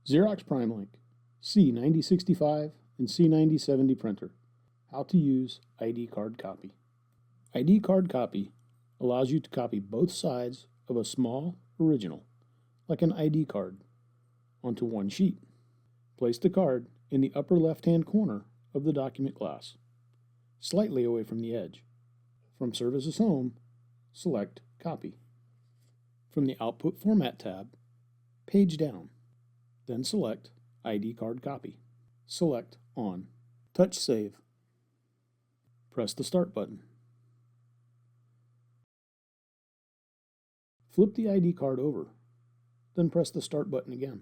Xerox PrimeLink, C9065 and C9070 printer. How to use ID card copy. ID card copy allows you to copy both sides of a small original, like an ID card, onto one sheet. Place the card in the upper left-hand corner of the document glass, slightly away from the edge. From Services Home, select Copy. From the Output Format tab, page down. Then select ID card copy. Select On. Touch Save. Press the Start button. Flip the ID card over, then press the Start button again.